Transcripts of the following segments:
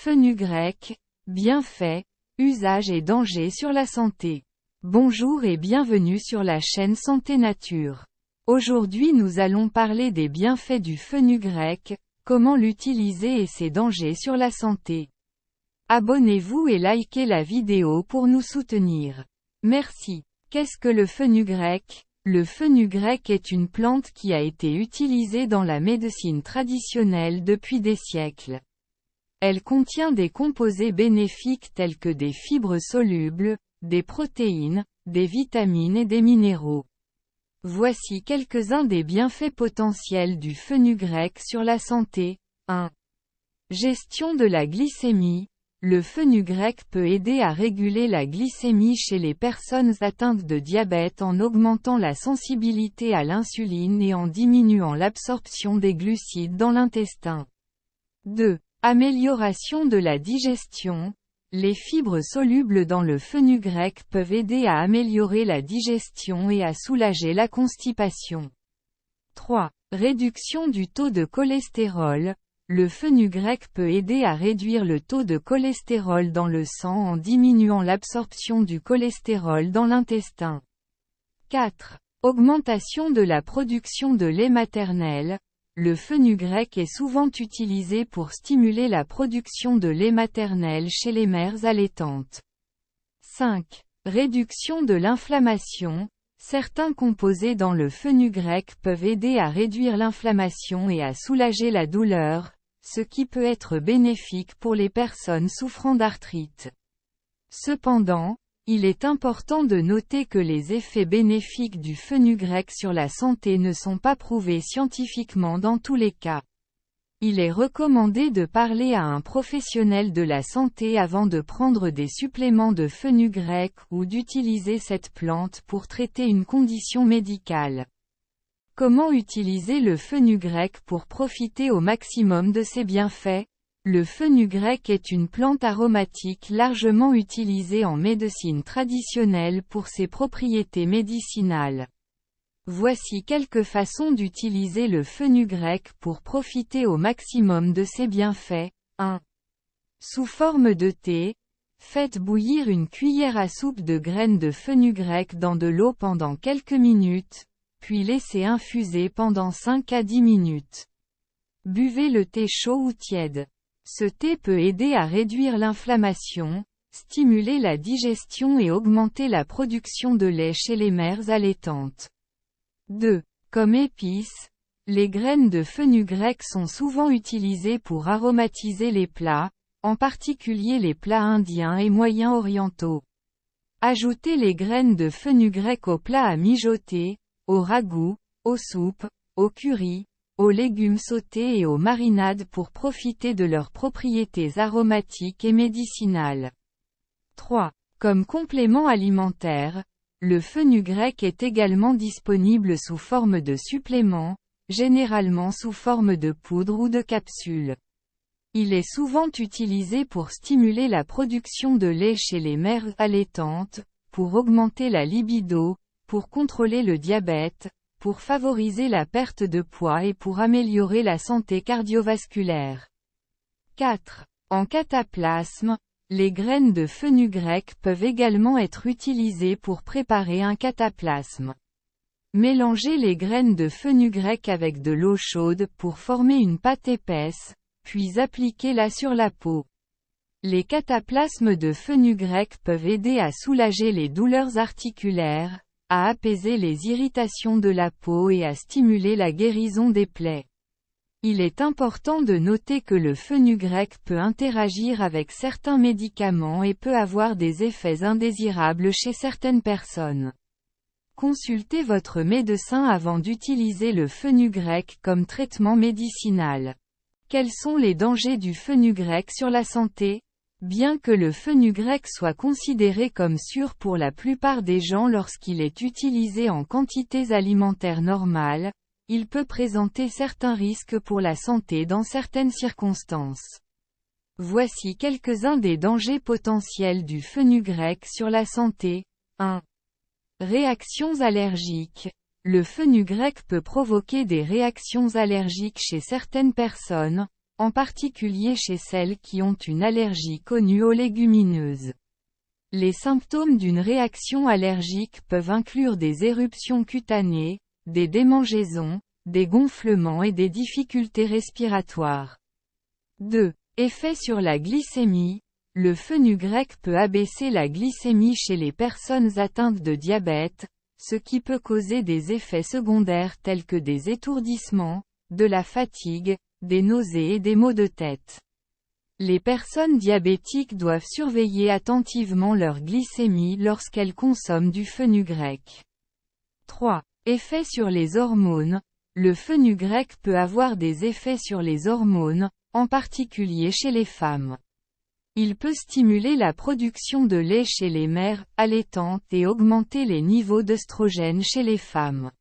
fenugrec, bienfaits, usages et dangers sur la santé. Bonjour et bienvenue sur la chaîne Santé Nature. Aujourd'hui nous allons parler des bienfaits du fenugrec, comment l'utiliser et ses dangers sur la santé. Abonnez-vous et likez la vidéo pour nous soutenir. Merci. Qu'est-ce que le fenugrec ? Le fenugrec est une plante qui a été utilisée dans la médecine traditionnelle depuis des siècles. Elle contient des composés bénéfiques tels que des fibres solubles, des protéines, des vitamines et des minéraux. Voici quelques-uns des bienfaits potentiels du fenugrec sur la santé. 1. Gestion de la glycémie. Le fenugrec peut aider à réguler la glycémie chez les personnes atteintes de diabète en augmentant la sensibilité à l'insuline et en diminuant l'absorption des glucides dans l'intestin. 2. Amélioration de la digestion. Les fibres solubles dans le fenugrec peuvent aider à améliorer la digestion et à soulager la constipation. 3. Réduction du taux de cholestérol. Le fenugrec peut aider à réduire le taux de cholestérol dans le sang en diminuant l'absorption du cholestérol dans l'intestin. 4. Augmentation de la production de lait maternel. Le fenugrec est souvent utilisé pour stimuler la production de lait maternel chez les mères allaitantes. 5. Réduction de l'inflammation. Certains composés dans le fenugrec peuvent aider à réduire l'inflammation et à soulager la douleur, ce qui peut être bénéfique pour les personnes souffrant d'arthrite. Cependant, il est important de noter que les effets bénéfiques du fenugrec sur la santé ne sont pas prouvés scientifiquement dans tous les cas. Il est recommandé de parler à un professionnel de la santé avant de prendre des suppléments de fenugrec ou d'utiliser cette plante pour traiter une condition médicale. Comment utiliser le fenugrec pour profiter au maximum de ses bienfaits ? Le fenugrec est une plante aromatique largement utilisée en médecine traditionnelle pour ses propriétés médicinales. Voici quelques façons d'utiliser le fenugrec pour profiter au maximum de ses bienfaits. 1. Sous forme de thé, faites bouillir une cuillère à soupe de graines de fenugrec dans de l'eau pendant quelques minutes, puis laissez infuser pendant 5 à 10 minutes. Buvez le thé chaud ou tiède. Ce thé peut aider à réduire l'inflammation, stimuler la digestion et augmenter la production de lait chez les mères allaitantes. 2. Comme épice, les graines de fenugrec sont souvent utilisées pour aromatiser les plats, en particulier les plats indiens et moyen-orientaux. Ajoutez les graines de fenugrec aux plats à mijoter, aux ragoûts, aux soupes, aux currys, aux légumes sautés et aux marinades pour profiter de leurs propriétés aromatiques et médicinales. 3. Comme complément alimentaire, le fenugrec est également disponible sous forme de supplément, généralement sous forme de poudre ou de capsule. Il est souvent utilisé pour stimuler la production de lait chez les mères allaitantes, pour augmenter la libido, pour contrôler le diabète, pour favoriser la perte de poids et pour améliorer la santé cardiovasculaire. 4. En cataplasme, les graines de fenugrec peuvent également être utilisées pour préparer un cataplasme. Mélangez les graines de fenugrec avec de l'eau chaude pour former une pâte épaisse, puis appliquez-la sur la peau. Les cataplasmes de fenugrec peuvent aider à soulager les douleurs articulaires, à apaiser les irritations de la peau et à stimuler la guérison des plaies. Il est important de noter que le fenugrec peut interagir avec certains médicaments et peut avoir des effets indésirables chez certaines personnes. Consultez votre médecin avant d'utiliser le fenugrec comme traitement médicinal. Quels sont les dangers du fenugrec sur la santé ? Bien que le fenugrec soit considéré comme sûr pour la plupart des gens lorsqu'il est utilisé en quantités alimentaires normales, il peut présenter certains risques pour la santé dans certaines circonstances. Voici quelques-uns des dangers potentiels du fenugrec sur la santé. 1. Réactions allergiques. Le fenugrec peut provoquer des réactions allergiques chez certaines personnes, en particulier chez celles qui ont une allergie connue aux légumineuses. Les symptômes d'une réaction allergique peuvent inclure des éruptions cutanées, des démangeaisons, des gonflements et des difficultés respiratoires. 2. Effet sur la glycémie. Le fenugrec peut abaisser la glycémie chez les personnes atteintes de diabète, ce qui peut causer des effets secondaires tels que des étourdissements, de la fatigue, des nausées et des maux de tête. Les personnes diabétiques doivent surveiller attentivement leur glycémie lorsqu'elles consomment du fenugrec. 3. Effet sur les hormones. Le fenugrec peut avoir des effets sur les hormones, en particulier chez les femmes. Il peut stimuler la production de lait chez les mères allaitantes et augmenter les niveaux d'œstrogène chez les femmes.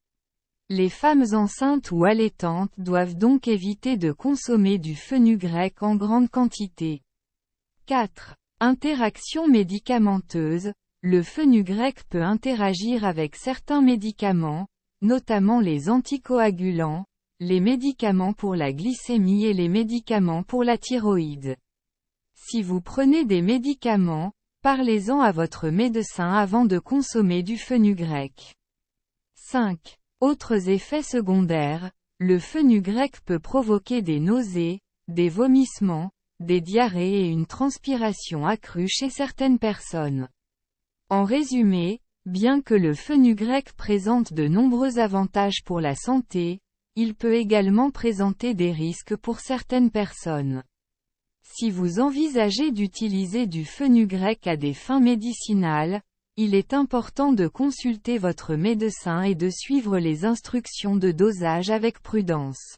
Les femmes enceintes ou allaitantes doivent donc éviter de consommer du fenugrec en grande quantité. 4. Interaction médicamenteuse. Le fenugrec peut interagir avec certains médicaments, notamment les anticoagulants, les médicaments pour la glycémie et les médicaments pour la thyroïde. Si vous prenez des médicaments, parlez-en à votre médecin avant de consommer du fenugrec. 5. Autres effets secondaires. Le fenugrec peut provoquer des nausées, des vomissements, des diarrhées et une transpiration accrue chez certaines personnes. En résumé, bien que le fenugrec présente de nombreux avantages pour la santé, il peut également présenter des risques pour certaines personnes. Si vous envisagez d'utiliser du fenugrec à des fins médicinales, il est important de consulter votre médecin et de suivre les instructions de dosage avec prudence.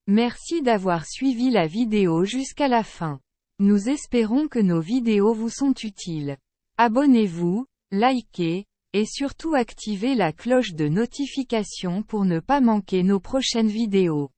Merci d'avoir suivi la vidéo jusqu'à la fin. Nous espérons que nos vidéos vous sont utiles. Abonnez-vous, likez, et surtout activez la cloche de notification pour ne pas manquer nos prochaines vidéos.